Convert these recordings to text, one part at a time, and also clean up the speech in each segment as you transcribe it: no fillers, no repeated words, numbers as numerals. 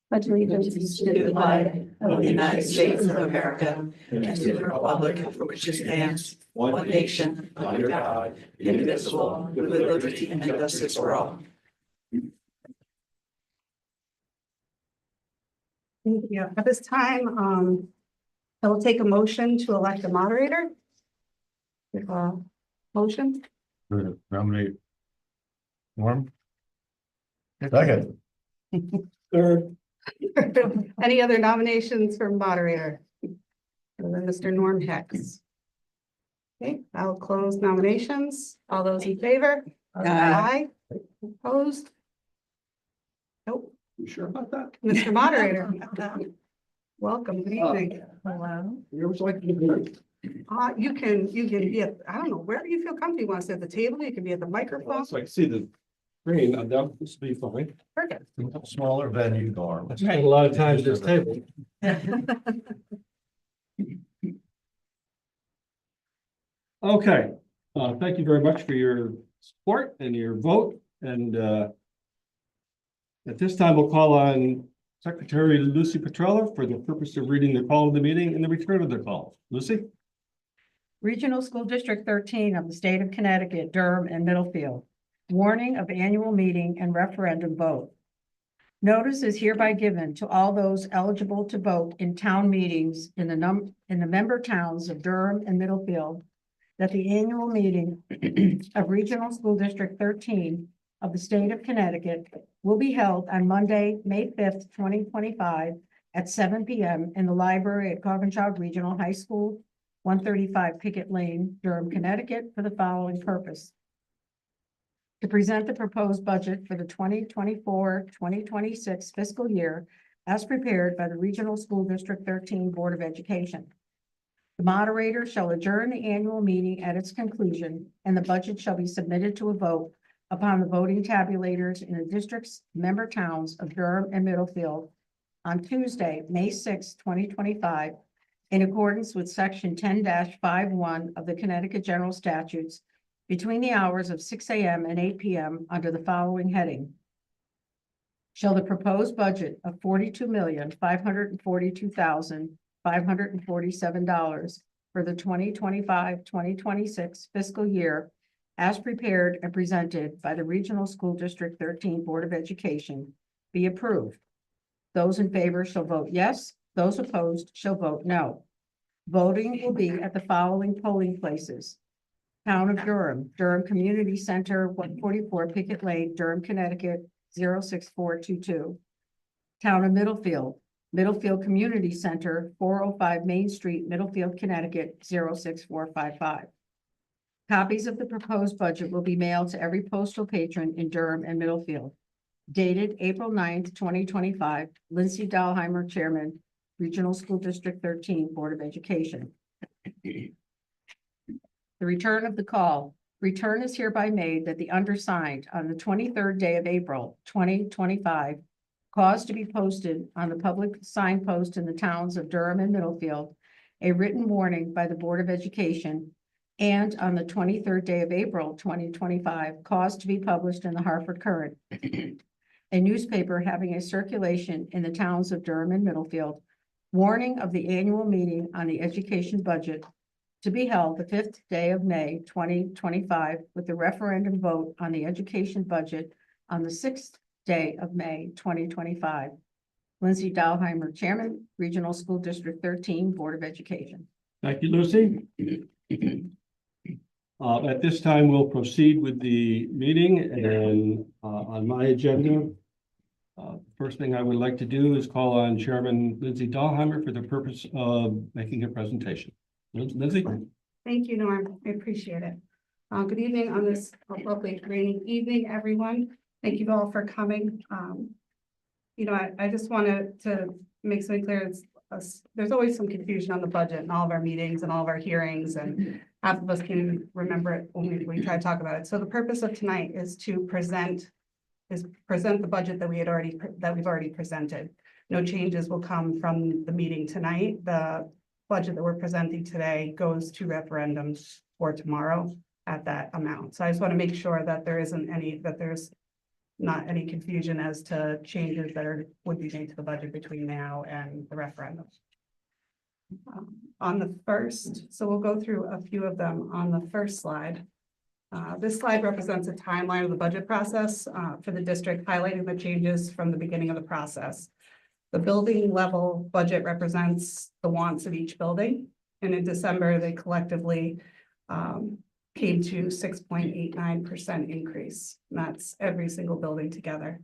Pledge allegiance to the flag of the United States of America and to the republic for which it stands, one nation, under God, indivisible, with liberty and justice for all. Thank you. At this time, I will take a motion to elect a moderator. Motion. Nominate Norm. Second. Third. Any other nominations for moderator? Other than Mr. Norm Hex. Okay, I'll close nominations. All those in favor? Aye. Opposed? Nope. You sure about that? Mr. Moderator. Welcome. Good evening. Hello. You always like to be. You can be at, I don't know, wherever you feel comfortable. You want to sit at the table, you can be at the microphone. So I see the screen, that would be fine. Perfect. Smaller venue, Norm. I spent a lot of time at this table. Okay, thank you very much for your support and your vote. And at this time, we'll call on Secretary Lucy Petrella for the purpose of reading the call of the meeting and the return of the call. Lucy? Regional School District 13 of the State of Connecticut, Durham and Middlefield. Warning of annual meeting and referendum vote. Notice is hereby given to all those eligible to vote in town meetings in the member towns of Durham and Middlefield that the annual meeting of Regional School District 13 of the State of Connecticut will be held on Monday, May 5th, 2025 at 7 p.m. in the library at Coggins Regional High School, 135 Pickett Lane, Durham, Connecticut, for the following purpose. To present the proposed budget for the 2024-2026 fiscal year as prepared by the Regional School District 13 Board of Education. The moderator shall adjourn the annual meeting at its conclusion, and the budget shall be submitted to a vote upon the voting tabulators in the district's member towns of Durham and Middlefield on Tuesday, May 6, 2025, in accordance with Section 10-51 of the Connecticut General Statutes between the hours of 6 a.m. and 8 p.m. under the following heading. Shall the proposed budget of $42,542,547 for the 2025-2026 fiscal year as prepared and presented by the Regional School District 13 Board of Education be approved? Those in favor shall vote yes. Those opposed shall vote no. Voting will be at the following polling places. Town of Durham, Durham Community Center, 144 Pickett Lane, Durham, Connecticut, 06422. Town of Middlefield, Middlefield Community Center, 405 Main Street, Middlefield, Connecticut, 06455. Copies of the proposed budget will be mailed to every postal patron in Durham and Middlefield. Dated April 9th, 2025, Lindsay Dahlheimer, Chairman, Regional School District 13, Board of Education. The return of the call. Return is hereby made that the undersigned on the 23rd day of April, 2025, caused to be posted on the public signpost in the towns of Durham and Middlefield, a written warning by the Board of Education, and on the 23rd day of April, 2025, caused to be published in the Hartford Courant, a newspaper having a circulation in the towns of Durham and Middlefield, warning of the annual meeting on the education budget to be held the 5th day of May, 2025, with the referendum vote on the education budget on the 6th day of May, 2025. Lindsay Dahlheimer, Chairman, Regional School District 13, Board of Education. Thank you, Lucy. At this time, we'll proceed with the meeting, and on my agenda, first thing I would like to do is call on Chairman Lindsay Dahlheimer for the purpose of making a presentation. Lindsay? Thank you, Norm. I appreciate it. Good evening on this lovely rainy evening, everyone. Thank you all for coming. I just wanted to make something clear. There's always some confusion on the budget in all of our meetings and all of our hearings, and half of us can remember it when we try to talk about it. So the purpose of tonight is to present the budget that we've already presented. No changes will come from the meeting tonight. The budget that we're presenting today goes to referendums for tomorrow at that amount. So I just want to make sure that there's not any confusion as to changes that would be made to the budget between now and the referendum. On the first, so we'll go through a few of them on the first slide. This slide represents a timeline of the budget process for the district, highlighting the changes from the beginning of the process. The building level budget represents the wants of each building, and in December, they collectively came to 6.89% increase. And that's every single building together.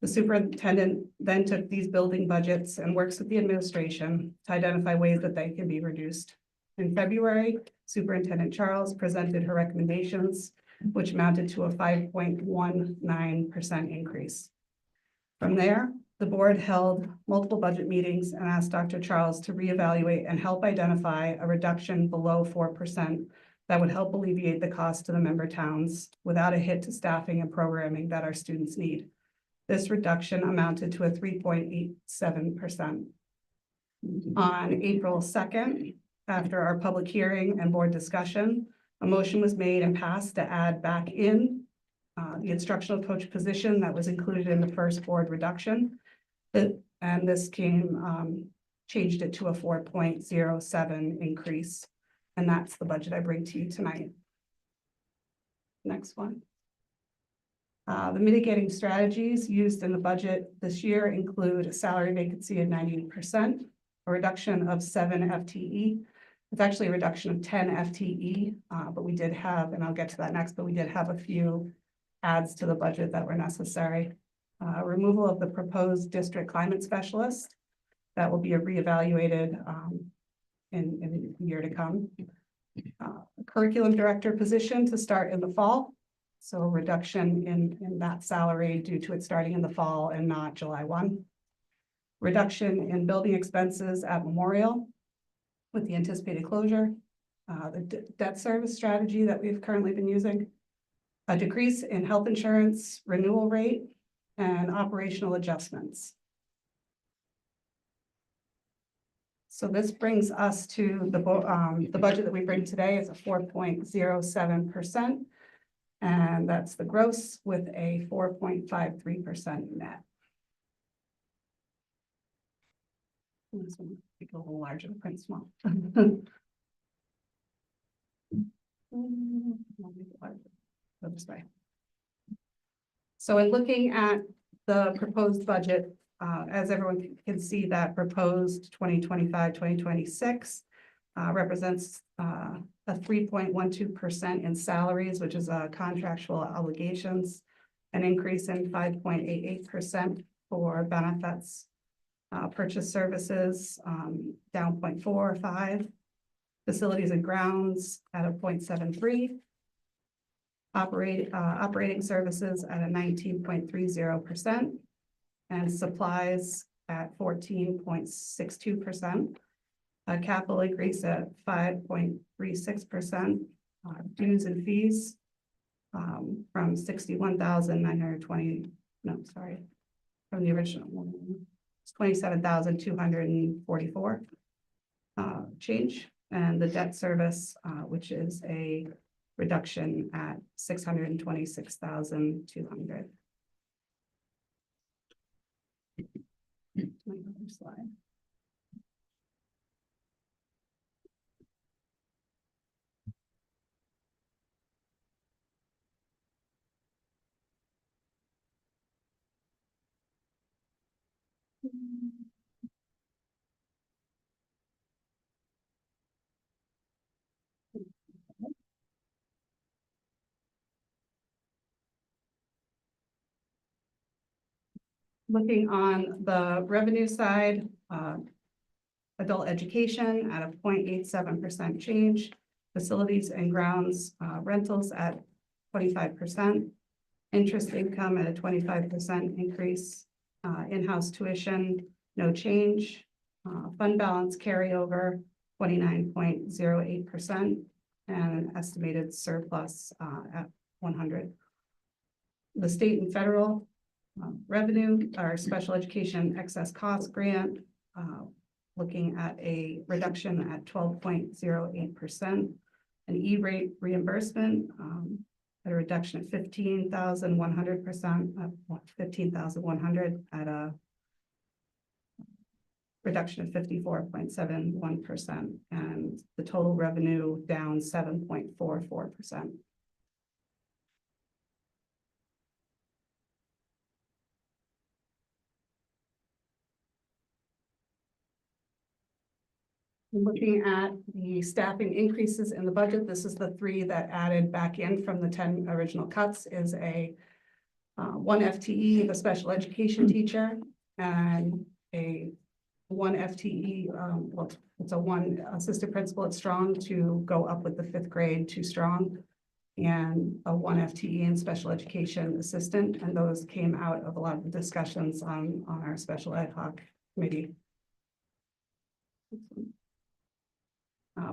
The superintendent then took these building budgets and works with the administration to identify ways that they can be reduced. In February, Superintendent Charles presented her recommendations, which amounted to a 5.19% increase. From there, the board held multiple budget meetings and asked Dr. Charles to reevaluate and help identify a reduction below 4% that would help alleviate the cost to the member towns without a hit to staffing and programming that our students need. This reduction amounted to a 3.87%. On April 2nd, after our public hearing and board discussion, a motion was made and passed to add back in the instructional coach position that was included in the first board reduction. And this changed it to a 4.07 increase. And that's the budget I bring to you tonight. Next one. The mitigating strategies used in the budget this year include a salary vacancy of 90%, a reduction of 7 FTE. It's actually a reduction of 10 FTE, but we did have, and I'll get to that next, but we did have a few adds to the budget that were necessary. Removal of the proposed district climate specialist that will be reevaluated in the year to come. A curriculum director position to start in the fall. So a reduction in that salary due to it starting in the fall and not July 1. Reduction in building expenses at Memorial with the anticipated closure. The debt service strategy that we've currently been using. A decrease in health insurance renewal rate and operational adjustments. So this brings us to the budget that we bring today is a 4.07%. And that's the gross with a 4.53% net. This one make it a little larger, the print small. Go this way. So in looking at the proposed budget, as everyone can see, that proposed 2025-2026 represents a 3.12% in salaries, which is contractual obligations, an increase in 5.88% for benefits, purchase services down 0.45, facilities and grounds at a 0.73, operating services at a 19.30%, and supplies at 14.62%. A capital increase at 5.36%, dues and fees from 61,920. No, sorry, from the original one. It's 27,244 change, and the debt service, which is a reduction at 626,200. Another slide. Looking on the revenue side, adult education at a 0.87% change, facilities and grounds rentals at 25%, interest income at a 25% increase, in-house tuition, no change, fund balance carryover 29.08%, and an estimated surplus at 100. The state and federal revenue, our special education excess cost grant, looking at a reduction at 12.08%, an E-rate reimbursement at a reduction of 15,100%, 15,100 at a reduction of 54.71%, and the total revenue down 7.44%. Looking at the staffing increases in the budget, this is the three that added back in from the 10 original cuts, is a 1 FTE of a special education teacher and a 1 FTE, well, it's a 1 assistant principal at Strong to go up with the 5th grade to Strong, and a 1 FTE in special education assistant, and those came out of a lot of the discussions on our special ad hoc committee.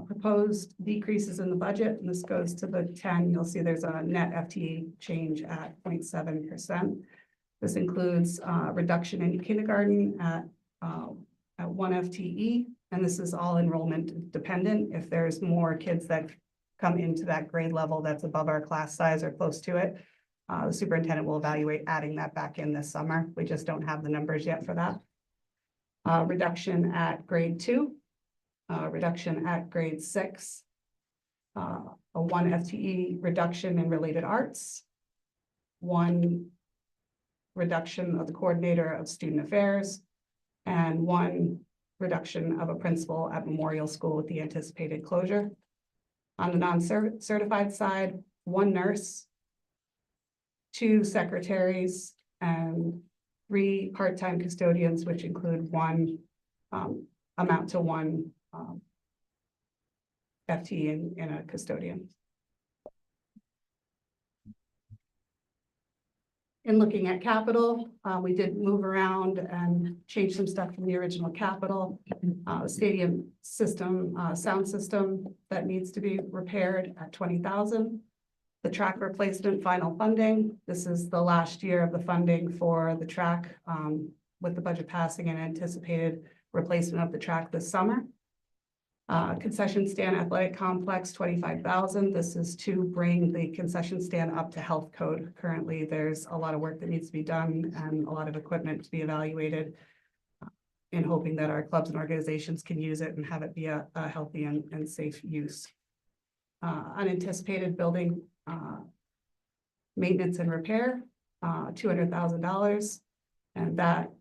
Proposed decreases in the budget, and this goes to the 10. You'll see there's a net FTE change at 0.7%. This includes reduction in kindergarten at 1 FTE, and this is all enrollment dependent. If there's more kids that come into that grade level that's above our class size or close to it, the superintendent will evaluate adding that back in this summer. We just don't have the numbers yet for that. Reduction at grade 2. Reduction at grade 6, a 1 FTE reduction in related arts, 1 reduction of the coordinator of student affairs, and 1 reduction of a principal at Memorial School with the anticipated closure. On the non-certified side, 1 nurse, 2 secretaries, and 3 part-time custodians, which include 1 amount to 1 FTE in a custodian. In looking at capital, we did move around and change some stuff from the original capital. Stadium system, sound system that needs to be repaired at 20,000. The track replacement final funding. This is the last year of the funding for the track, with the budget passing and anticipated replacement of the track this summer. Concession stand athletic complex, 25,000. This is to bring the concession stand up to health code. Currently, there's a lot of work that needs to be done and a lot of equipment to be evaluated, in hoping that our clubs and organizations can use it and have it be a healthy and safe use. Unanticipated building maintenance and repair, $200,000, and that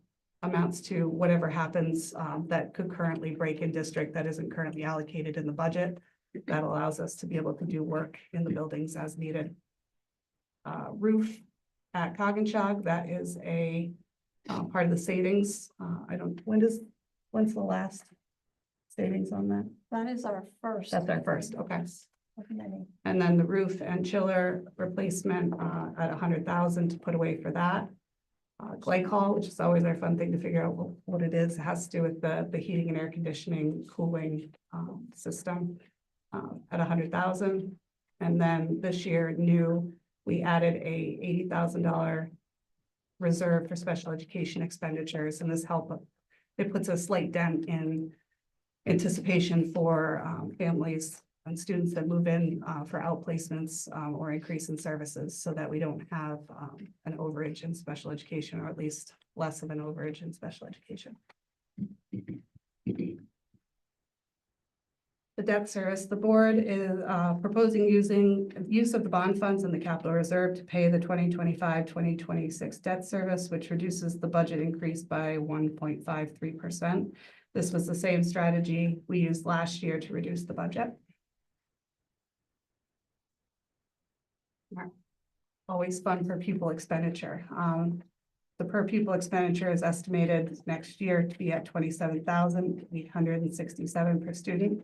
amounts to whatever happens that could currently break in district that isn't currently allocated in the budget. That allows us to be able to do work in the buildings as needed. Roof at Coggins, that is a part of the savings. When's the last savings on that? That is our first. That's our first, okay. Many. And then the roof and chiller replacement at 100,000 to put away for that. Glycol, which is always our fun thing to figure out what it is. It has to do with the heating and air conditioning, cooling system at 100,000. And then this year, we added a $80,000 reserve for special education expenditures, and this it puts a slight dent in anticipation for families and students that move in for outplacements or increase in services, so that we don't have an overage in special education, or at least less of an overage in special education. The debt service, the board is proposing use of the bond funds and the capital reserve to pay the 2025-2026 debt service, which reduces the budget increase by 1.53%. This was the same strategy we used last year to reduce the budget. Always fun per pupil expenditure. The per pupil expenditure is estimated next year to be at 27,867 per student.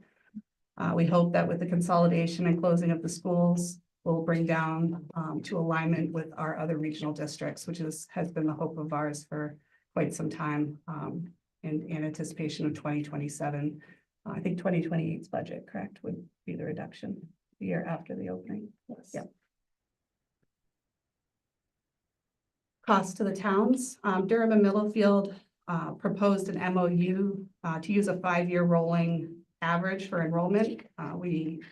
We hope that with the consolidation and closing of the schools, we'll bring down to alignment with our other regional districts, which has been the hope of ours for quite some time, in anticipation of 2027. I think 2028's budget, correct, would be the reduction the year after the opening. Yes. Yep. Costs to the towns. Durham and Middlefield proposed an MOU to use a 5-year rolling average for enrollment. We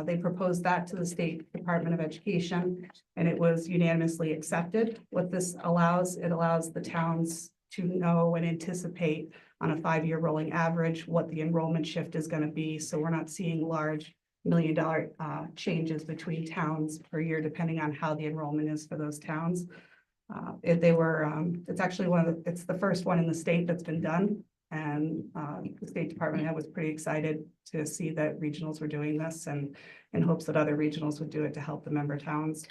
They proposed that to the State Department of Education, and it was unanimously accepted. What this allows, it allows the towns to know and anticipate on a 5-year rolling average what the enrollment shift is going to be. So we're not seeing large $1 million changes between towns per year, depending on how the enrollment is for those towns. It's actually it's the first one in the state that's been done. And the State Department was pretty excited to see that regionals were doing this, and in hopes that other regionals would do it to help the member towns.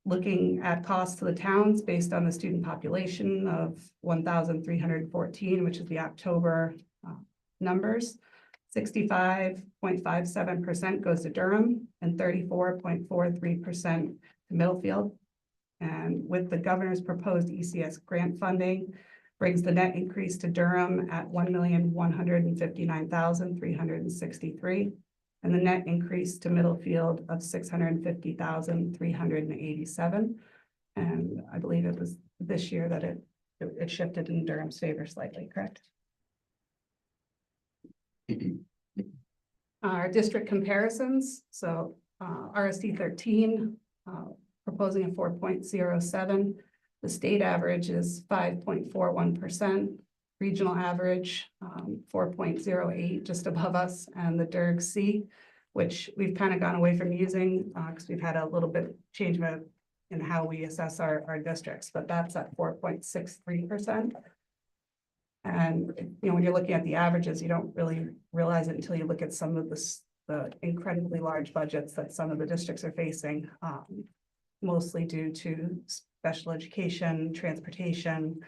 Looking at costs to the towns based on the student population of 1,314, which is the October numbers, 65.57% goes to Durham and 34.43% to Middlefield. And with the governor's proposed ECS grant funding, brings the net increase to Durham at 1,159,363, and the net increase to Middlefield of 650,387. And I believe it was this year that it shifted in Durham's favor slightly, correct? Our district comparisons, so RSD 13 proposing a 4.07. The state average is 5.41%, regional average 4.08, just above us, and the DERG C, which we've kind of gone away from using because we've had a little bit change in how we assess our districts, but that's at 4.63%. And when you're looking at the averages, you don't really realize it until you look at some of the incredibly large budgets that some of the districts are facing, mostly due to special education, transportation.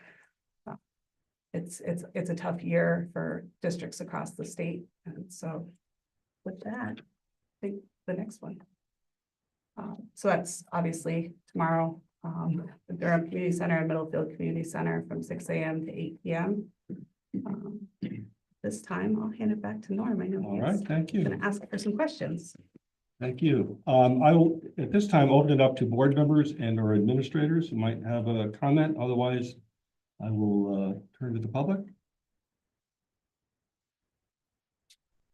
It's a tough year for districts across the state. And so with that, I think the next one. So that's obviously tomorrow, the Durham Community Center and Middlefield Community Center from 6 a.m. to 8 p.m. This time I'll hand it back to Norm. I know All right, thank you. going to ask for some questions. Thank you. I will, at this time, open it up to board members and or administrators who might have a comment. Otherwise, I will turn to the public.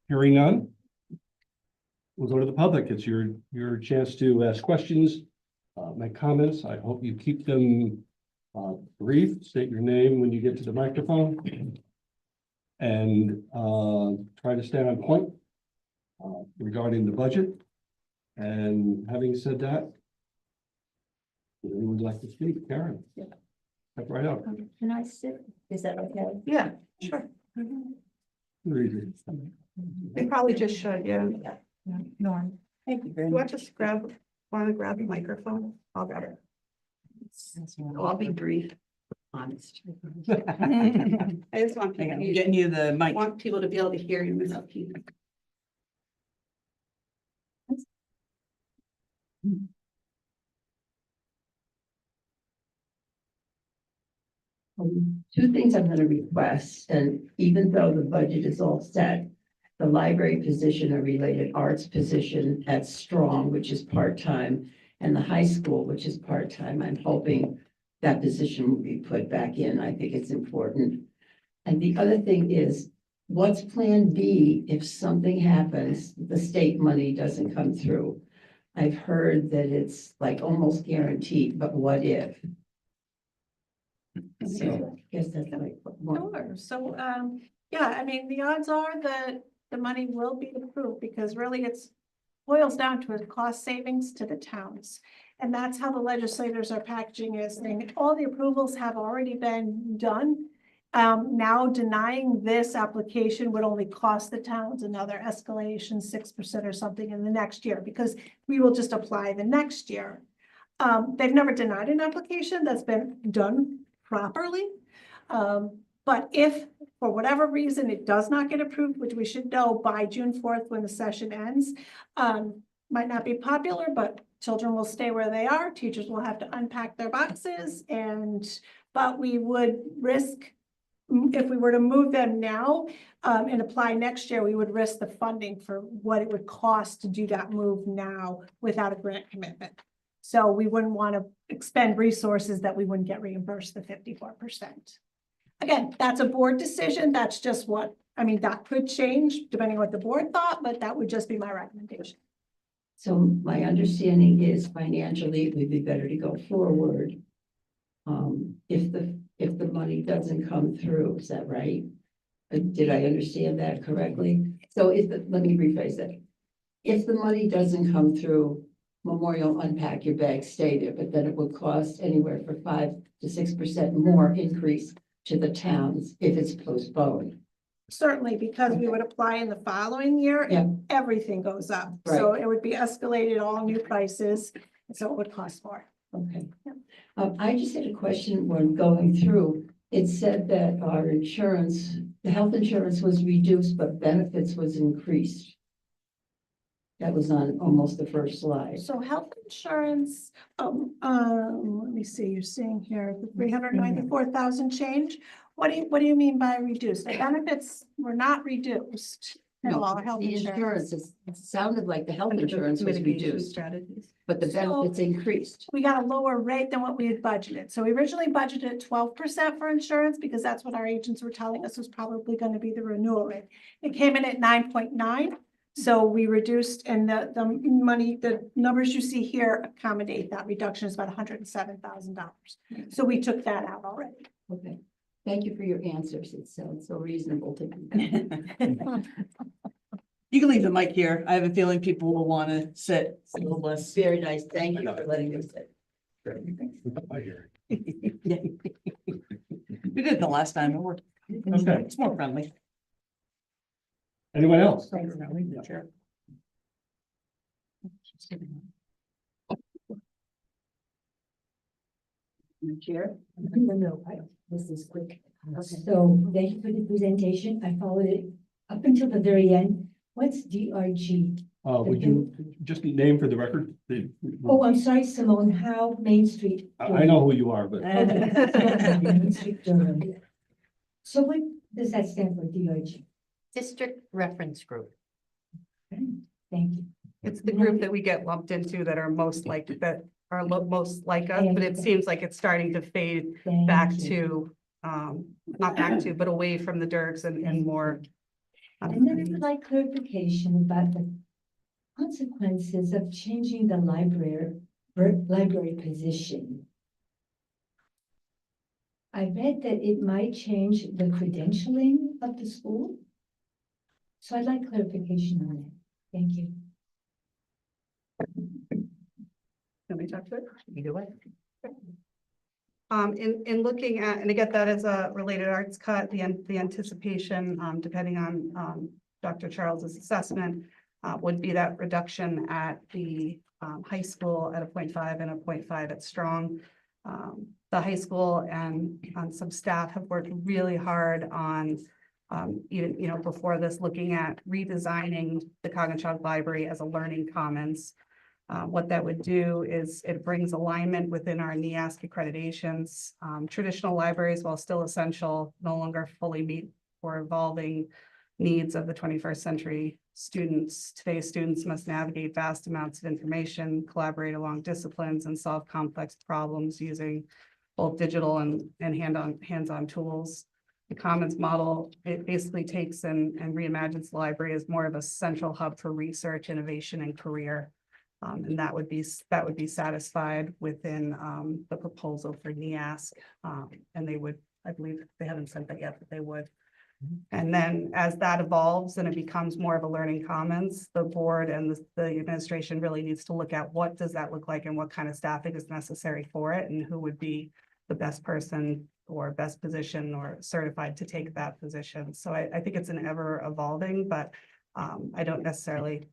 Hearing none, we'll go to the public. It's your chance to ask questions, make comments. I hope you keep them brief. State your name when you get to the microphone, and try to stay on point regarding the budget. And having said that, anyone would like to speak? Karen? Yeah. Step right up. Can I sit? Is that okay? Yeah, sure. They probably just should, yeah. Norm, thank you very Do I much. just want to grab the microphone? I'll grab it. I'll be brief, honest. I just want I'm people, getting you the mic. want people to be able to hear you without people. Two things I'm going to request, and even though the budget is all set, the library position, a related arts position at Strong, which is part-time, and the high school, which is part-time, I'm hoping that position will be put back in. I think it's important. And the other thing is, what's plan B if something happens, the state money doesn't come through? I've heard that it's like almost guaranteed, but what if? So I guess that's like one. Sure. So, yeah, I mean, the odds are that the money will be approved because really it's boils down to a cost savings to the towns. And that's how the legislators are packaging it, saying all the approvals have already been done. Now denying this application would only cost the towns another escalation, 6% or something in the next year, because we will just apply the next year. They've never denied an application that's been done properly. But if for whatever reason it does not get approved, which we should know by June 4th when the session ends, might not be popular, but children will stay where they are. Teachers will have to unpack their boxes, but we would risk, if we were to move them now and apply next year, we would risk the funding for what it would cost to do that move now without a grant commitment. So we wouldn't want to expend resources that we wouldn't get reimbursed the 54%. again, that's a board decision. That's just what, I mean, that could change depending on what the board thought, but that would just be my recommendation. So my understanding is financially, it would be better to go forward. If the money doesn't come through, is that right? Did I understand that correctly? So let me rephrase that. If the money doesn't come through, Memorial unpack your bags, stay there, but then it will cost anywhere from 5 to 6% more increase to the towns if it's postponed. Certainly, because we would apply in the following year, Yeah. and everything goes up. So it would be escalated, all new prices, so it would cost more. Okay. Yeah. I just had a question when going through. It said that our insurance, the health insurance was reduced, but benefits was increased. That was on almost the first slide. So health insurance, let me see, you're seeing here, the 394,000 change. What do you mean by reduced? The benefits were not reduced. No, Our health the insurance. insurance, it sounded like the health insurance was Mitigation reduced, strategies. but the benefits increased. We got a lower rate than what we had budgeted. So we originally budgeted 12% for insurance because that's what our agents were telling us was probably going to be the renewal rate. It came in at 9.9. So we reduced, and the money, the numbers you see here accommodate that reduction is about $107,000. So we took that out already. Okay, thank you for your answers. It sounds so reasonable to me. You can leave the mic here. I have a feeling people will want to sit a little less. Very nice. Thank you for letting me sit. I hear Yeah. We did it the last time. It worked. Okay. It's more friendly. Anyone else? Sure. Chair? No, this is quick. So thank you for the presentation. I followed it up until the very end. What's DRG? Would you just name for the record? Oh, I'm sorry, Simone Howe, Main Street. I know who you are, but Main Street, Durham. So what does that stand for, DRG? District Reference Group. Thank you. It's the group that we get lumped into that are most like, most like us, but it seems like it's starting to fade Thank back you. to, not back to, but away from the Dirks and more. And then I would like clarification about the consequences of changing the library position. I read that it might change the credentialing of the school. So I'd like clarification on it. Thank you. Can we talk to it? Either way. In looking at, and again, that is a related arts cut, the anticipation, depending on Dr. Charles's assessment, would be that reduction at the high school at a 0.5 and a 0.5 at Strong. The high school and some staff have worked really hard on even, before this, looking at redesigning the Coggins Library as a learning commons. What that would do is it brings alignment within our NEASC accreditations. Traditional libraries, while still essential, no longer fully meet or evolving needs of the 21st century students. Today's students must navigate vast amounts of information, collaborate along disciplines, and solve complex problems using both digital and hands-on tools. The Commons model, it basically takes and reimagines the library as more of a central hub for research, innovation, and career. And that would be satisfied within the proposal for NEASC. And they would, I believe, they haven't said that yet, but they would. And then as that evolves and it becomes more of a learning commons, the board and the administration really needs to look at what does that look like and what kind of staffing is necessary for it and who would be the best person or best position or certified to take that position. So I think it's an ever evolving, but I don't necessarily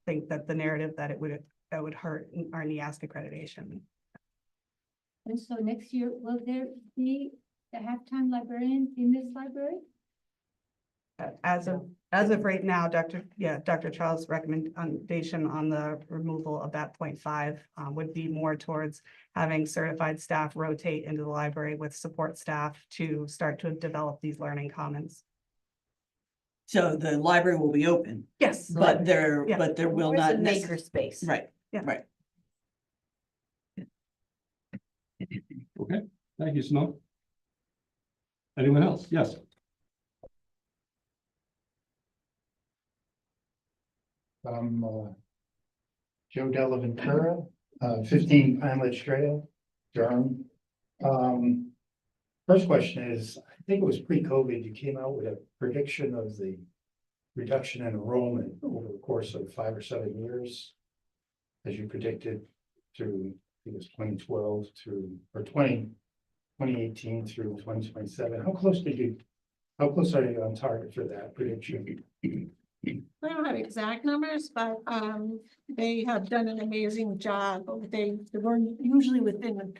think that the narrative that would hurt our NEASC accreditation. And so next year, will there be a halftime librarian in this library? As of right now, Dr. Charles' recommendation on the removal of that 0.5 would be more towards having certified staff rotate into the library with support staff to start to develop these learning commons. So the library will be open, Yes. but there will Where's not. the maker space? Right, Yeah. right. okay, thank you, Simone. Anyone else? Yes. I'm Joe Della Ventura, 15 Pineledge Trail, Durham. First question is, I think it was pre-COVID, you came out with a prediction of the reduction in enrollment over the course of 5 or 7 years, as you predicted through, I think it was 2012 to, or 2018 through 2027. How close are you on target for that prediction? I don't have exact numbers, but they have done an amazing job. They were usually within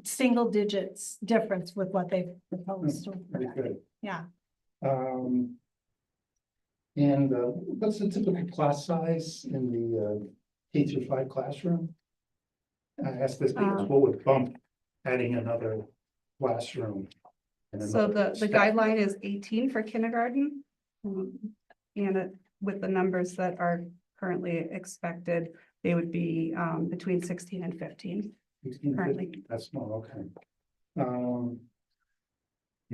single digits difference with what they've proposed. Very good. Yeah. And what's the typical class size in the K through 5 classroom? I asked this because what would bump adding another classroom? and So another the staff? guideline is 18 for kindergarten. With the numbers that are currently expected, they would be between 16 and 15. 16, currently. 15, that's small, okay. And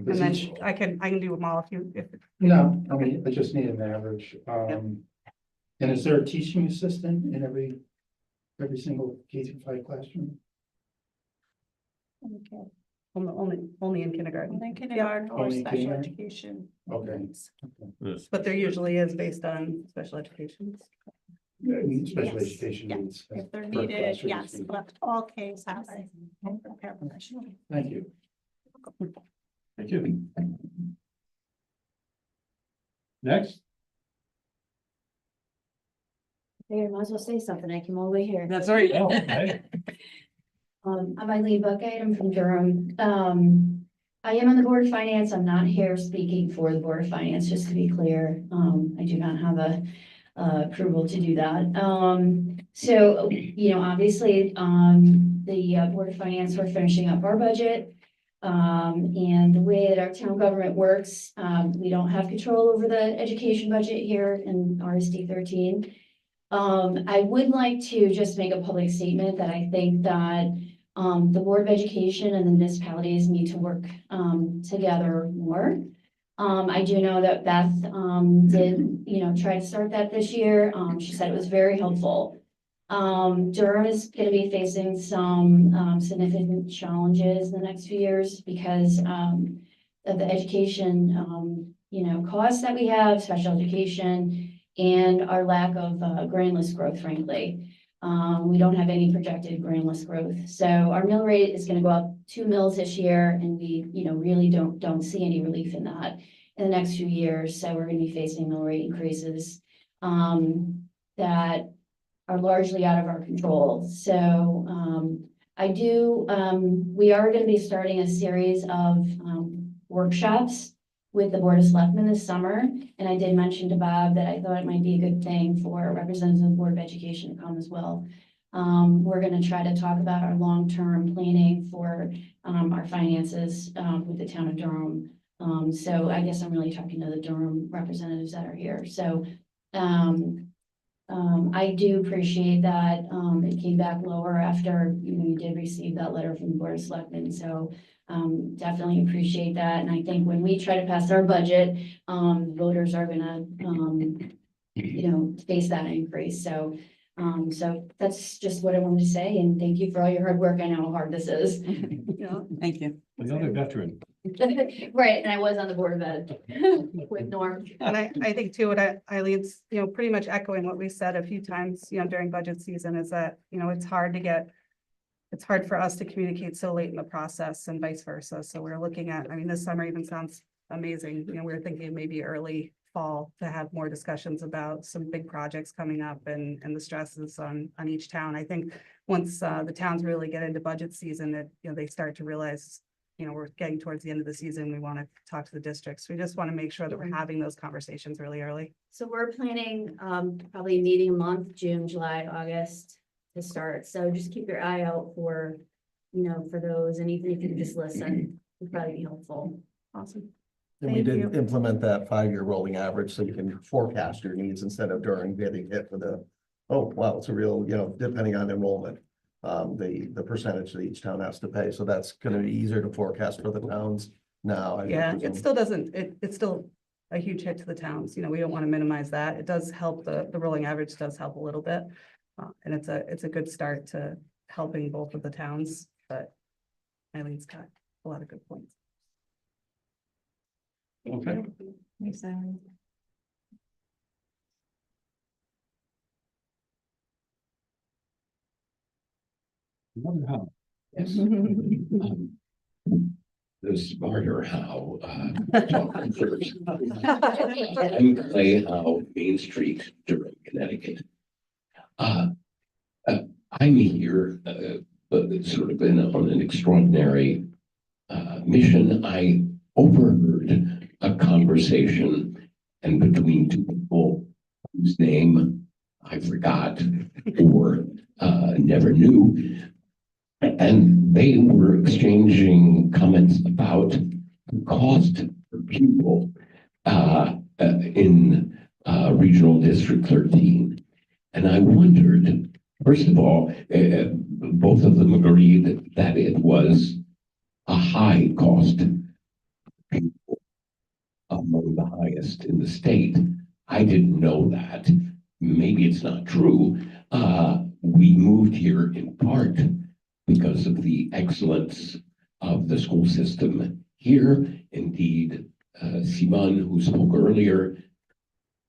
does then each- I can do them all if. No, I mean, I just need an average. And is there a teaching assistant in every single K through 5 classroom? Okay. Only in kindergarten, Then kindergarten or Only special kindergarten? education. Okay. but there usually is based on special education. Special Yes, education yeah. needs. If they're per needed, classroom yes, is needed. but all Ks have a paraprofessional. Thank you. Thank you. Next. There, might as well say something. I came all the way here. That's right. Oh, okay. I'm Eileen Buckeye. I'm from Durham. I am on the Board of Finance. I'm not here speaking for the Board of Finance, just to be clear. I do not have a approval to do that. So, obviously, the Board of Finance, we're finishing up our budget. And the way that our town government works, we don't have control over the education budget here in RSD 13. I would like to just make a public statement that I think that the Board of Education and the municipalities need to work together more. I do know that Beth did, try to start that this year. She said it was very helpful. Durham is going to be facing some significant challenges in the next few years because of the education, costs that we have, special education, and our lack of grand list growth, frankly. We don't have any projected grand list growth. So our mill rate is going to go up 2 mills this year, and we, really don't see any relief in that in the next few years. So we're going to be facing mill rate increases that are largely out of our control. So we are going to be starting a series of workshops with the Board of Selectmen this summer. And I did mention to Bob that I thought it might be a good thing for a representative of the Board of Education to come as well. We're going to try to talk about our long-term planning for our finances with the town of Durham. So I guess I'm really talking to the Durham representatives that are here. So I do appreciate that it came back lower after you did receive that letter from the Board of Selectmen. So definitely appreciate that. And I think when we try to pass our budget, voters are gonna face that increase. So that's just what I wanted to say. And thank you for all your hard work. I know how hard this is. Thank you. Another veteran. Right, and I was on the Board of Ed with Norm. And I think too, what Eileen's, pretty much echoing what we said a few times, during budget season is that, it's hard for us to communicate so late in the process and vice versa. So we're looking at, this summer even sounds amazing. We're thinking maybe early fall to have more discussions about some big projects coming up and the stresses on each town. I think once the towns really get into budget season, that, they start to realize, we're getting towards the end of the season. We want to talk to the districts. We just want to make sure that we're having those conversations really early. So we're planning probably a meeting a month, June, July, August to start. So just keep your eye out for, for those. And even if you can just listen, would probably be helpful. Awesome. And we Thank did implement that 5-year rolling average so you can forecast your needs instead of during getting hit with it's a real, depending on enrollment. The percentage that each town has to pay. So that's going to be easier to forecast for the towns No. I Yeah, presume. it still doesn't, it's still a huge hit to the towns, we don't want to minimize that. It does help, the rolling average does help a little bit. And it's a good start to helping both of the towns, but Eileen's got a lot of good points. Okay. Thanks, Ally. Wonder how. Yes. The smarter how, talking first. I'm Clay Howe, Main Street, Durham, Connecticut. I'm here, but it's sort of on an extraordinary mission. I overheard a conversation and between two people whose name I forgot or never knew. And they were exchanging comments about the cost per pupil in Regional District 13. And I wondered, first of all, both of them agreed that it was a high cost pupil, among the highest in the state. I didn't know that. Maybe it's not true. We moved here in part because of the excellence of the school system here. Indeed, Simon, who spoke earlier,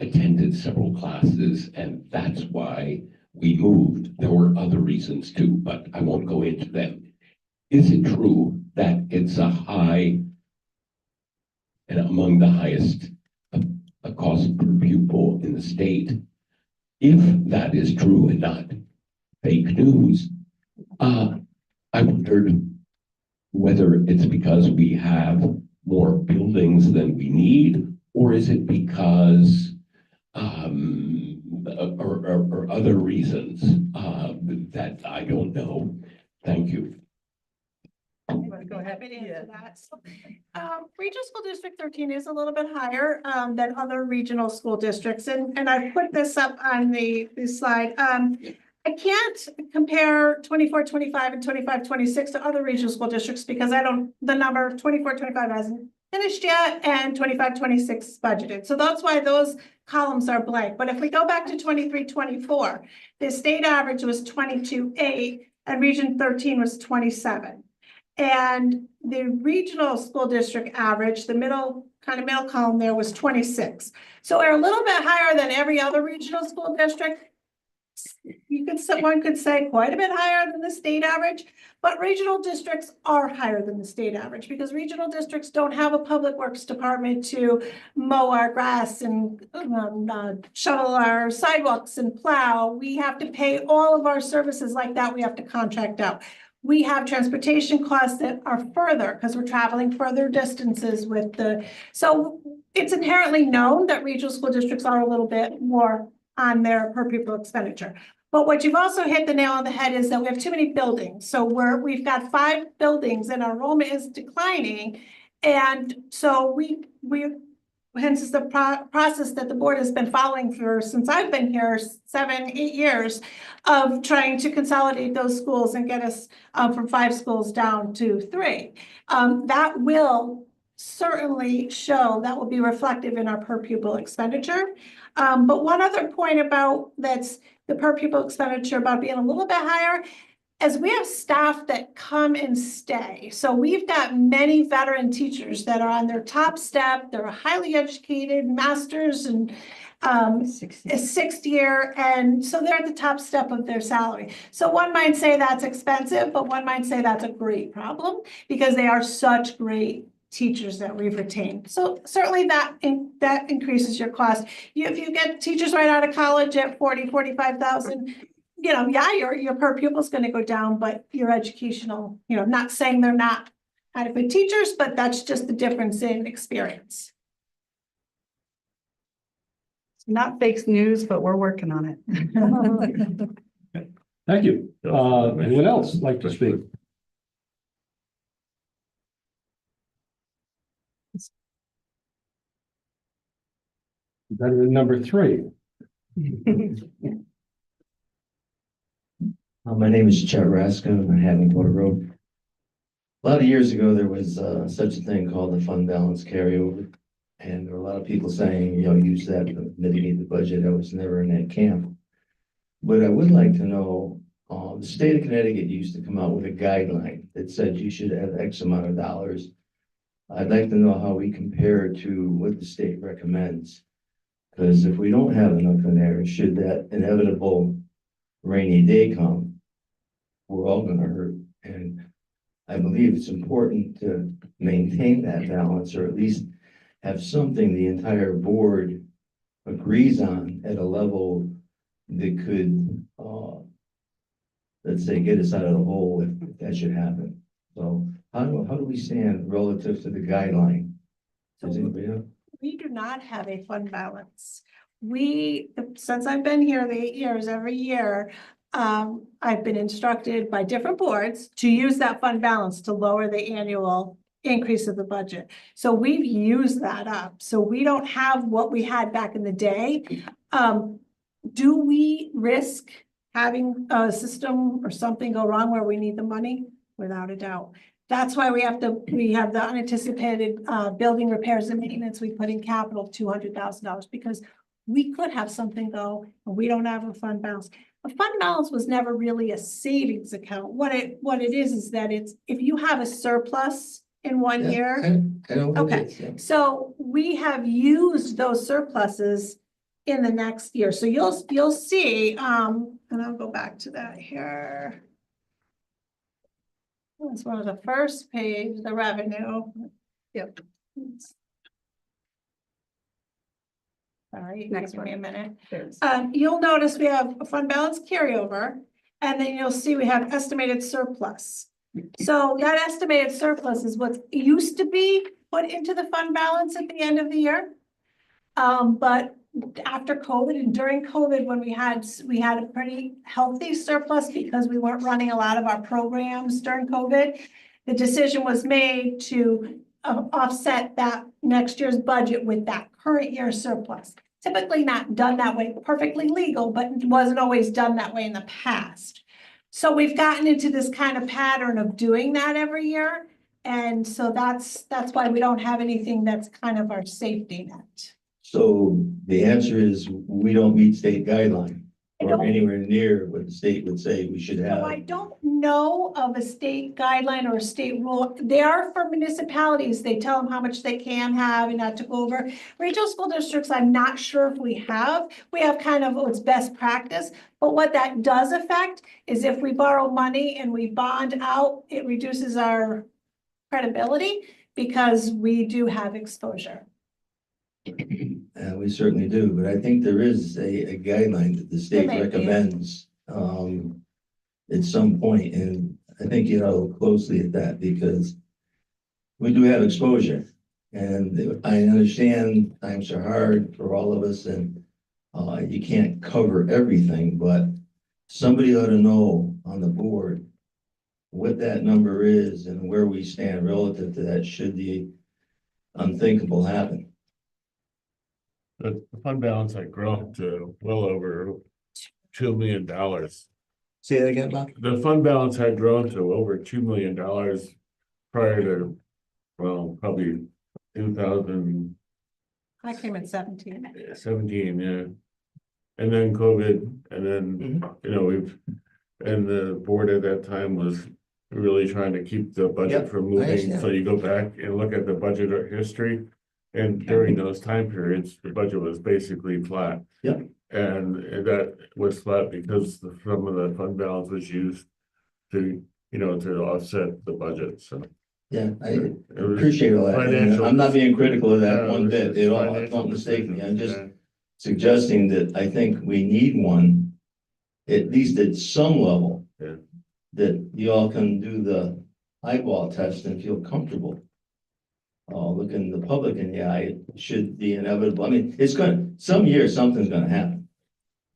attended several classes, and that's why we moved. There were other reasons too, but I won't go into them. Is it true that it's a high and among the highest cost per pupil in the state? If that is true and not fake news, I wondered whether it's because we have more buildings than we need, or is it because or other reasons that I don't know. Thank you. Go ahead. Happy to answer that. So, Regional School District 13 is a little bit higher than other regional school districts, and I put this up on the slide. I can't compare 24-25 and 25-26 to other regional school districts because the number 24-25 hasn't finished yet and 25-26 is budgeted. So that's why those columns are blank. But if we go back to 23-24, the state average was 22.8 and Region 13 was 27. And the regional school district average, the middle column there, was 26. So we're a little bit higher than every other regional school district. One could say quite a bit higher than the state average, but regional districts are higher than the state average because regional districts don't have a public works department to mow our grass and shovel our sidewalks and plow. We have to pay all of our services like that. We have to contract out. We have transportation costs that are further because we're traveling further distances so it's inherently known that regional school districts are a little bit more on their per pupil expenditure. But what you've also hit the nail on the head is that we have too many buildings. So we've got 5 buildings and our enrollment is declining. And so hence is the process that the board has been following since I've been here 7-8 years of trying to consolidate those schools and get us from 5 schools down to 3. That will certainly that will be reflective in our per pupil expenditure. But one other point about that's the per pupil expenditure about being a little bit higher, as we have staff that come and stay. So we've got many veteran teachers that are on their top step. They're highly educated, masters and a 6th year. And so they're at the top step of their salary. So one might say that's expensive, but one might say that's a great problem because they are such great teachers that we've retained. So certainly that increases your cost. If you get teachers right out of college at 45,000, your per pupil is going to go down, but your educational, not saying they're not adequate teachers, but that's just the difference in experience. It's not fake news, but we're working on it. Thank you. Anyone else like to speak? Better than number 3. My name is Chet Raska. I'm on Haddon Road. A lot of years ago, there was such a thing called the fund balance carryover. And there were a lot of people saying, use that to mitigate the budget. I was never in that camp. But I would like to know, the state of Connecticut used to come out with a guideline that said you should have X amount of dollars. I'd like to know how we compare to what the state recommends. Because if we don't have enough in there, should that inevitable rainy day come, we're all gonna hurt. And I believe it's important to maintain that balance, or at least have something the entire board agrees on at a level that could, let's say, get us out of the hole if that should happen. So how do we stand relative to the guideline? Does anybody know? We do not have a fund balance. Since I've been here the 8 years, every year, I've been instructed by different boards to use that fund balance to lower the annual increase of the budget. So we've used that up. So we don't have what we had back in the day. Do we risk having a system or something go wrong where we need the money? Without a doubt. That's why we have the unanticipated building repairs and maintenance. We put in capital $200,000 because we could have something go and we don't have a fund balance. A fund balance was never really a savings account. What it is that it's, if you have a surplus in one year. I know what it Okay, is, yeah. so we have used those surpluses in the next year. So you'll see, and I'll go back to that here. That's one of the first page, the revenue. Yep. Sorry, Next give me a minute. There's- You'll notice we have a fund balance carryover, and then you'll see we have estimated surplus. So that estimated surplus is what used to be put into the fund balance at the end of the year. But after COVID and during COVID, when we had a pretty healthy surplus because we weren't running a lot of our programs during COVID, the decision was made to offset that next year's budget with that current year's surplus. Typically not done that way, perfectly legal, but it wasn't always done that way in the past. So we've gotten into this kind of pattern of doing that every year. And so that's why we don't have anything that's kind of our safety net. So the answer is we don't meet state guideline I or don't- anywhere near what the state would say we should So have. I don't know of a state guideline or a state rule. They are for municipalities. They tell them how much they can have and not to go over. Regional school districts, I'm not sure if we have. We have kind of what's best practice. But what that does affect is if we borrow money and we bond out, it reduces our credibility because we do have exposure. We certainly do, but I think there is a guideline that the state may be. recommends at some point, and I think you know closely at that because we do have exposure, and I understand times are hard for all of us, and you can't cover everything, but somebody ought to know on the board what that number is and where we stand relative to that should the unthinkable happen. The fund balance had grown to well over $2 million. Say that again, Bob? The fund balance had grown to over $2 million prior to, well, probably 2017, I came in 17. yeah. And then COVID, and then, and the board at that time was really trying to keep the budget Yep, from I moving. understand. So you go back and look at the budget history. And during those time periods, the budget was basically flat. Yep. And that was flat because some of the fund balance was used to, to offset the budget, so. Yeah, I It was appreciate all that. And financial- I'm not being critical of that Yeah, it one was bit just at all. financial Don't mistake me. I'm just decisions, suggesting that I think we need one, at least at some level. Yeah. That you all can do the eyeball test and feel comfortable. Looking the public in the eye, should the inevitable, I mean, some year something's gonna happen.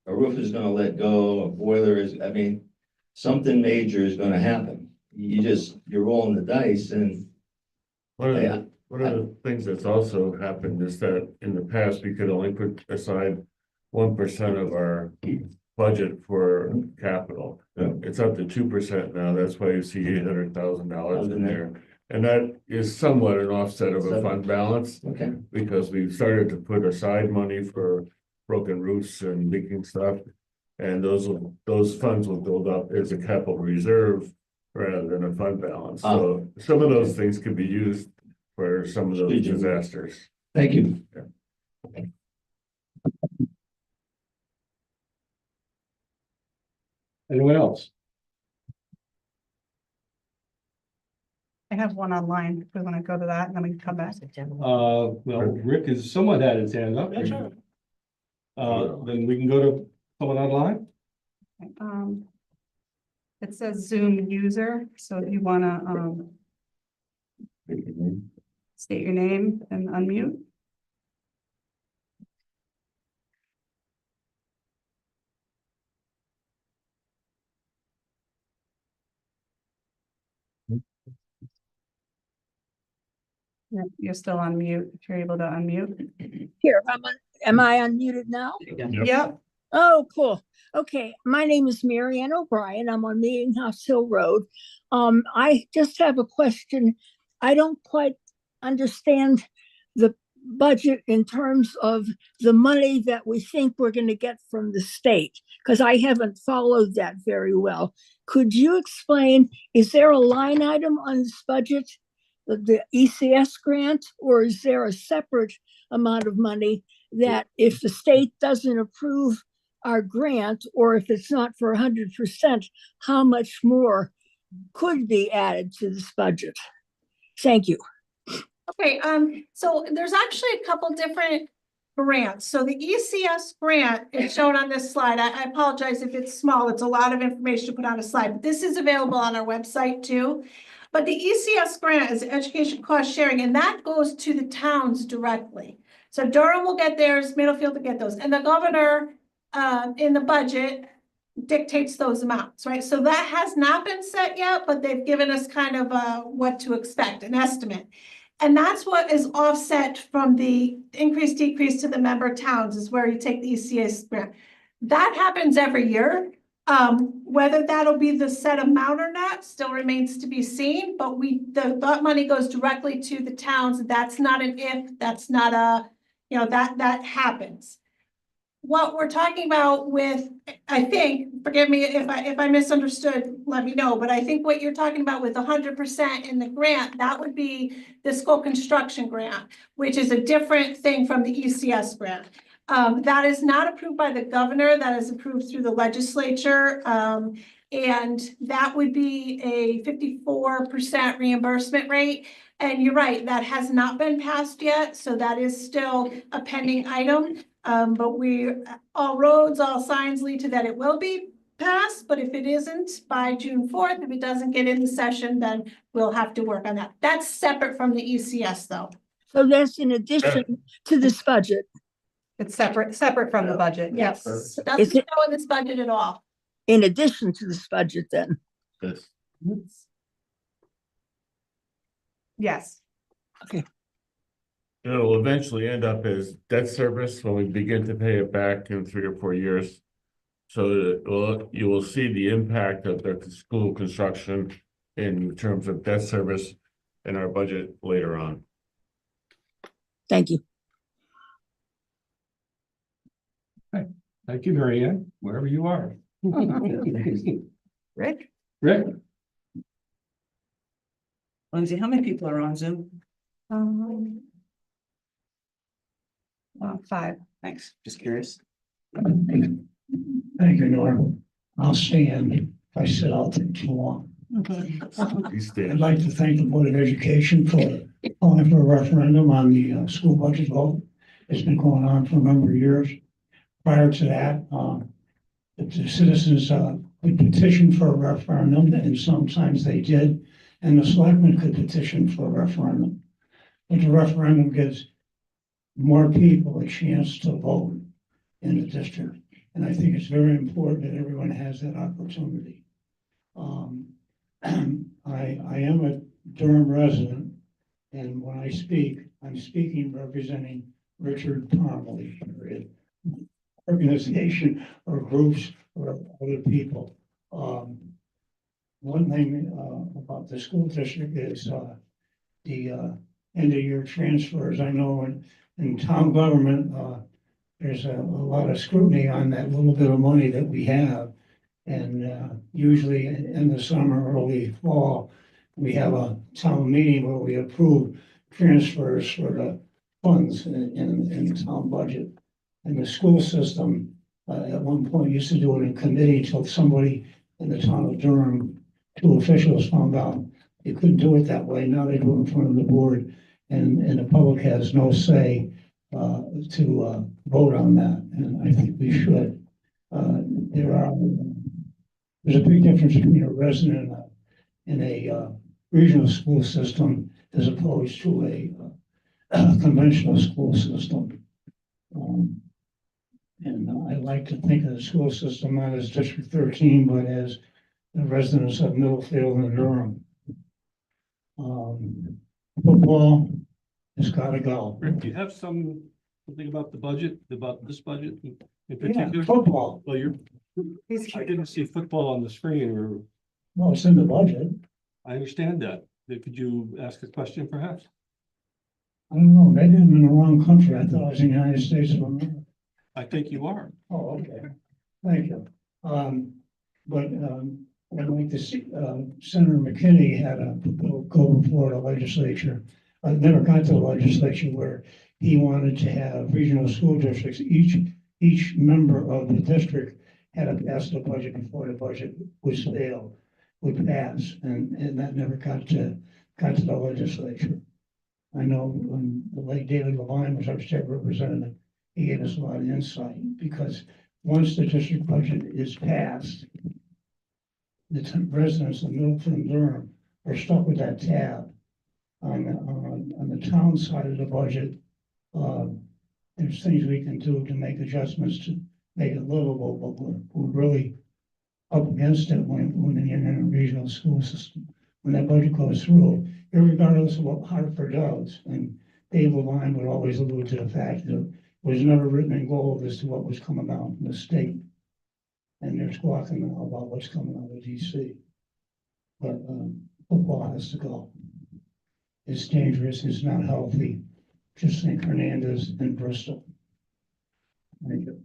A roof is gonna let go, a boiler is, I mean, something major is gonna happen. You're rolling the dice and yeah. One of the things that's also happened is that in the past, we could only put aside 1% of our budget for capital. It's up to 2% now. That's why you see $800,000 in there. And that is somewhat an offset of a fund balance. Okay. Because we've started to put aside money for broken roofs and leaking stuff. And those funds will build up as a capital reserve rather than a fund balance. So some of those things can be used for some of those disasters. Thank you. Anyone else? I have one online, if we want to go to that, and then we can come back. Well, Rick is, someone had his hand up. Then we can go to someone online. It says Zoom user, so if you wanna, state your name and unmute. Yeah, you're still on mute, if you're able to unmute. Here, am I unmuted now? Yep. Oh, cool. Okay, my name is Mary Ann O'Brien. I'm on Meeting House Hill Road. I just have a question. I don't quite understand the budget in terms of the money that we think we're going to get from the state, because I haven't followed that very well. Could you explain, is there a line item on this budget, the ECS grant, or is there a separate amount of money that if the state doesn't approve our grant, or if it's not for 100%, how much more could be added to this budget? Thank you. Okay, so there's actually a couple different grants. So the ECS grant is shown on this slide. I apologize if it's small. It's a lot of information to put on a slide, but this is available on our website too. But the ECS grant is education cost sharing, and that goes to the towns directly. So Durham will get theirs, Middlefield will get those, and the governor in the budget dictates those amounts, right? So that has not been set yet, but they've given us kind of what to expect, an estimate. And that's what is offset from the increase, decrease to the member towns is where you take the ECS grant. That happens every year. Whether that'll be the set amount or not still remains to be seen, but that money goes directly to the towns. That's not an if, that's not a, that happens. What we're talking about with, I think, forgive me if I misunderstood, let me know, but I think what you're talking about with 100% in the grant, that would be the school construction grant, which is a different thing from the ECS grant. That is not approved by the governor, that is approved through the legislature. And that would be a 54% reimbursement rate. And you're right, that has not been passed yet, so that is still a pending item. But all roads, all signs lead to that it will be passed, but if it isn't by June 4th, if it doesn't get in the session, then we'll have to work on that. That's separate from the ECS though. So that's in addition to this budget. It's separate from the budget. Yes, Is doesn't it- show in this budget at all. In addition to this budget then. Yes. Yes. It'll eventually end up as debt service when we begin to pay it back in 3 or 4 years. So you will see the impact of the school construction in terms of debt service in our budget later on. Thank you. Thank you, Mary Ann, wherever you are. Rick, Rick? Lindsay, how many people are on Zoom? 5. Thanks, just curious. Thank you, Norm. I'll stand. If I sit, I'll take too long. I'd like to thank the Board of Education for calling for a referendum on the school budget vote. It's been going on for a number of years. Prior to that, the citizens could petition for a referendum, and sometimes they did, and the selectmen could petition for a referendum. But the referendum gives more people a chance to vote in the district. And I think it's very important that everyone has that opportunity. I am a Durham resident, and when I speak, I'm speaking representing Richard Parmalee, organization or groups for other people. One thing, about the school district is, the, end of year transfers. I know in town government, there's a lot of scrutiny on that little bit of money that we have. And usually in the summer, early fall, we have a town meeting where we approve transfers for the funds in the town budget. And the school system, at one point used to do it in committee until somebody in the town of Durham, two officials found out you couldn't do it that way. Now they do it in front of the board, and the public has no say to vote on that, and I think we should. There's a big difference between a resident in a regional school system as opposed to a conventional school system. And I like to think of the school system not as District 13, but as the residents of Middlefield and Durham. Football has got to go. Rick, do you have something about the budget, about this budget in Yeah, particular? football. Well, I didn't see football on the screen, or Well, it's in the budget. I understand that. Could you ask a question perhaps? I don't know, maybe I'm in the wrong country. I thought I was in the United States of America. I think you are. Oh, okay. Thank you. I'd like to see, Senator McKinney had a bill go before the legislature. I never got to the legislature where he wanted to have regional school districts. Each member of the district had to pass the budget before the budget would pass, and that never got to the legislature. I know when the late David Levine was our state representative, he gave us a lot of insight, because once the district budget is passed, the residents of Middleton and Durham are stuck with that tab. On the town side of the budget, there's things we can do to make adjustments to make it livable, but we're really up against it when you're in a regional school system. When that budget goes through, irregardless of what Hartford does, and Dave Levine would always allude to the fact that it was never written in gold as to what was coming down from the state. And they're squawking now about what's coming out of DC. But football has to go. It's dangerous, it's not healthy. Just think Hernandez and Bristol. Thank you.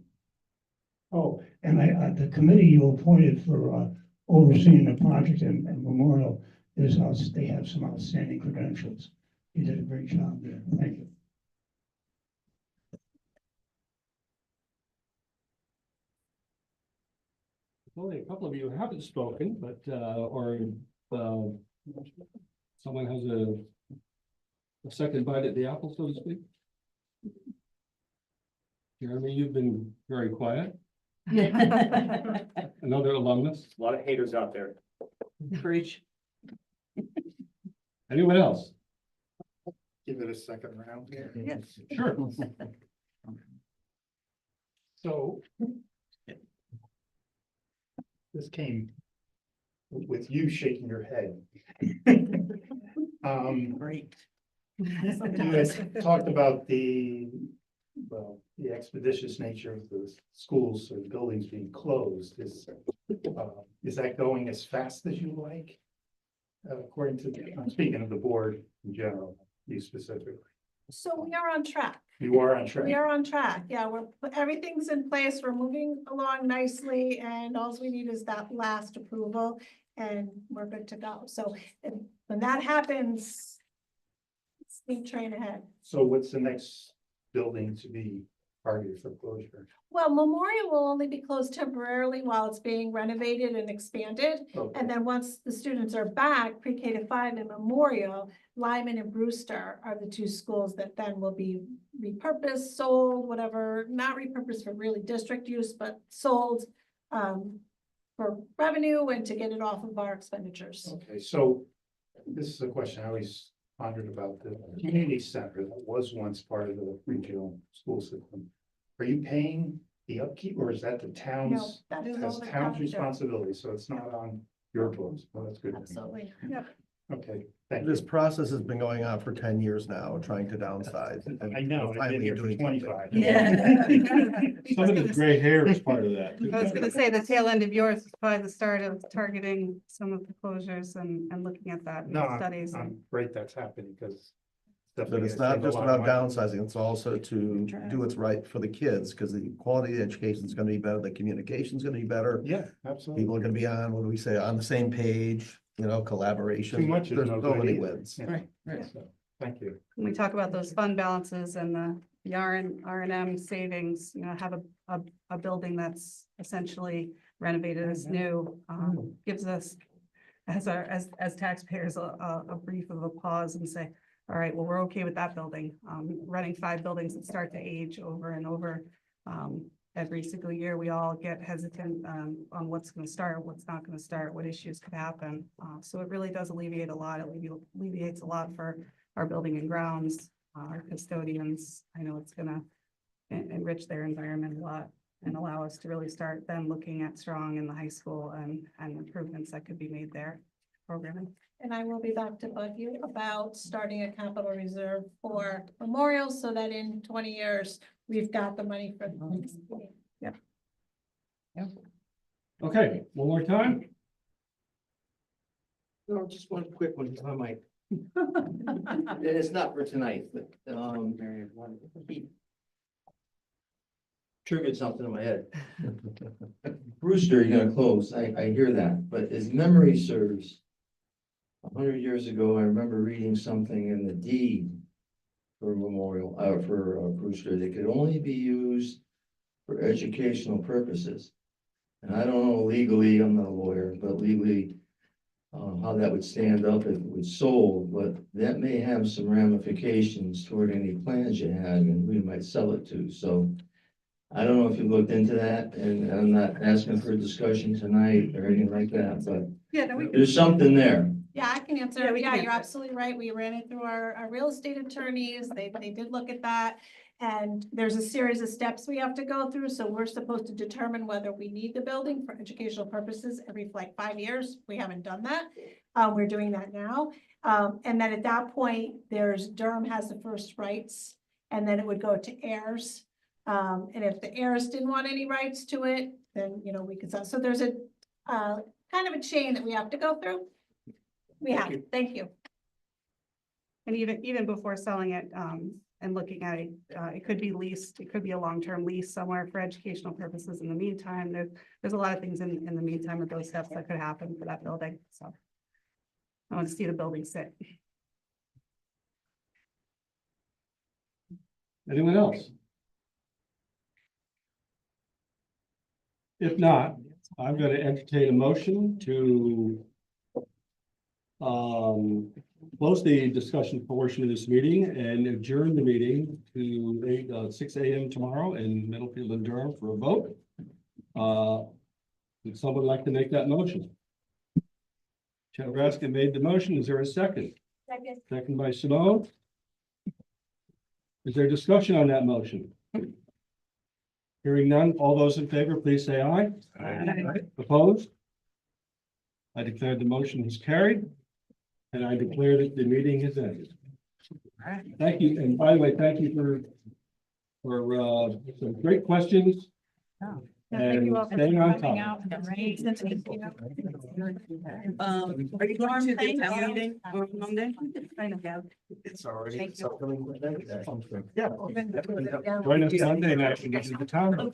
Oh, and the committee you appointed for overseeing the project and memorial they have some outstanding credentials. You did a great job there. Thank you. Only a couple of you haven't spoken, but, someone has a second bite at the apple, so to speak. Jeremy, you've been very quiet. Another alumnus. A lot of haters out there. Preach. Anyone else? Give it a second round here. Yes. Sure. So this came with you shaking your head. Great. You guys talked about the expeditious nature of the schools or buildings being closed. Is that going as fast as you like? According to, I'm speaking of the board in general, you specifically. So we are on track. You are on track. We are on track. Yeah, everything's in place. We're moving along nicely, and all we need is that last approval and we're good to go. So when that happens, speed train ahead. So what's the next building to be targeted for closure? Well, Memorial will only be closed temporarily while it's being renovated and expanded. Okay. And then once the students are back, pre-K to 5 in Memorial, Lyman and Brewster are the two schools that then will be repurposed, sold, whatever, not repurposed for really district use, but sold for revenue and to get it off of our expenditures. Okay, so this is a question I always pondered about the community center that was once part of the regional school system. Are you paying the upkeep, or is that the No, town's, that is all that's the town's town. responsibility, so it's not on your books? Well, that's good. Absolutely. Yep. Okay, Thank This you. process has been going on for 10 years now, trying to downsize. and I know, I've been finally here for doing something. 25. Yeah. Some of the gray hair is part of that. I was gonna say the tail end of yours is probably the start of targeting some of the closures and looking at that in No, studies. I'm great that's happening because. But it's not just about downsizing, it's also to do what's right for the kids, because the quality of education is gonna be better, the communication is gonna be better. Yeah, absolutely. People are gonna be on, what do we say, on the same page, collaboration. Too much is There's no so good many either. wins. Yeah. So, thank you. When we talk about those fund balances and the R and M savings, have a building that's essentially renovated as new, gives us as taxpayers, a brief of a pause and say, all right, well, we're okay with that building. Running 5 buildings that start to age over and over. Every single year, we all get hesitant on what's going to start, what's not going to start, what issues could happen. So it really does alleviate a lot. It alleviates a lot for our building and grounds, our custodians. I know it's going to enrich their environment a lot and allow us to really start then looking at strong in the high school and improvements that could be made there. Programming. And I will be back to bug you about starting a capital reserve for memorials so that in 20 years, we've got the money for the next meeting. Okay, one more time. No, just one quick one, if I might. And it's not for tonight, but, triggered something in my head. Brewster, you're gonna close, I hear that, but as memory serves, 100 years ago, I remember reading something in the deed for memorial, for Brewster, that could only be used for educational purposes. And I don't know legally, I'm not a lawyer, but legally, how that would stand up if it was sold, but that may have some ramifications toward any plans you had and who you might sell it to, so I don't know if you looked into that, and I'm not asking for a discussion tonight or anything like that, but Yeah, no, there's something there. Yeah, I can answer. Yeah, we can Yeah, you're answer. absolutely right. We ran it through our real estate attorneys. They did look at that. And there's a series of steps we have to go through. So we're supposed to determine whether we need the building for educational purposes every like 5 years. We haven't done that. We're doing that now. And then at that point, Durham has the first rights, and then it would go to heirs. And if the heirs didn't want any rights to it, then, we could sell. So there's a kind of a chain that we have to go through. We have, thank you. And even before selling it, and looking at it, it could be leased, it could be a long-term lease somewhere for educational purposes in the meantime. There's a lot of things in the meantime with those steps that could happen for that building, so. I want to see the building sit. Anyone else? If not, I'm going to entertain a motion to close the discussion portion of this meeting and adjourn the meeting to 6 a.m. tomorrow in Middlefield and Durham for a vote. Would someone like to make that motion? Chad Raskin made the motion. Is there a second? Second. Second by Simone. Is there discussion on that motion? Hearing none, all those in favor, please say aye. Aye. Opposed? I declare the motion is carried, and I declare that the meeting is ended. Thank you, and by the way, thank you for some great questions. Thank you all for staying on coming top. out. Are you going to the town meeting on Monday? Kind of, yeah. It's already. Thank you. something. Yeah. Join us Monday night and get to the town. Okay.